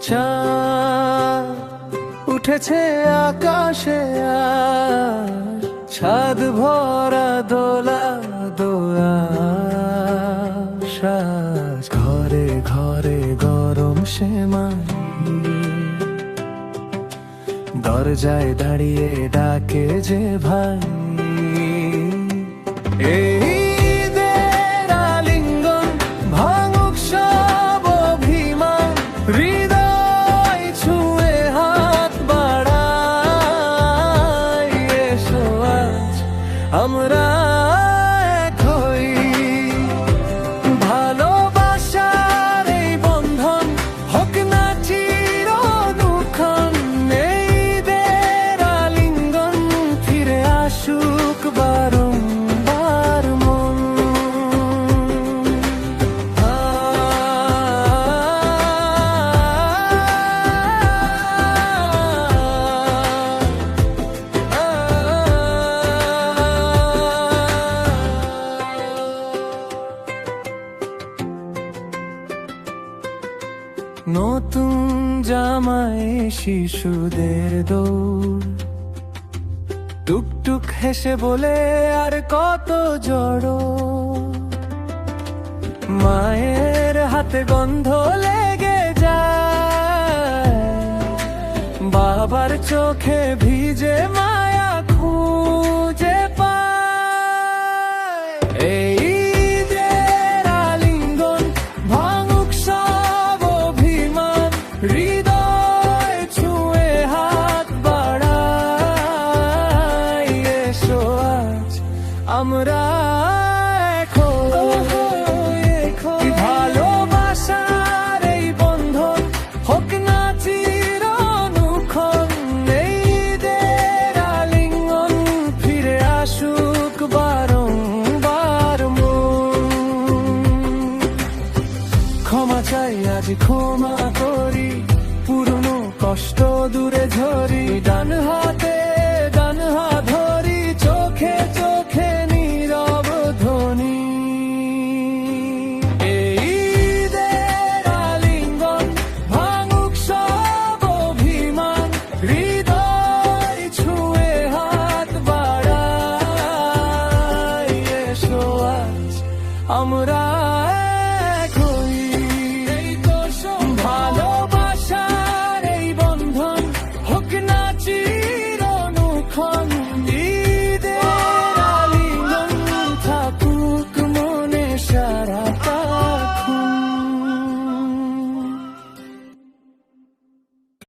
চাঁদ উঠেছে আকাশে, আর ছাদ ভরা দোলা দোলা সাজ। ঘরে ঘরে গরম সেমাই, দরজায় দাঁড়িয়ে ডাকে যে ভাই। এই ঈদের আলিঙ্গন ভাঙুক সব অভিমান, হৃদয় ছুঁয়ে হাত বাড়াই। এসো আজ আমরা এক হই, ভালোবাসার এই বন্ধন হোক না চিরনুক্ষণ। এই ঈদের আলিঙ্গন ফিরে আসুক বারংবার মন। নতুন জামায় শিশুদের দৌড়, টুকটুক হেসে বলে আর কত জড়ো। মায়ের হাতে গন্ধ লেগে যায়, বাবার চোখে ভিজে মায়া খুঁজে পায়। এই ঈদের আলিঙ্গন ভাঙুক সব অভিমান, হৃদয় ছুঁয়ে হাত বাড়াই। এসো আজ আমরা এক হই, ভালোবাসার এই বন্ধন হোক না চিরনুক্ষণ। এই ঈদের আলিঙ্গন ফিরে আসুক বারংবার মন। ক্ষমা চাই আজ ক্ষমা করি, পুরনো কষ্ট দূরে ঝরি। ডান হাতে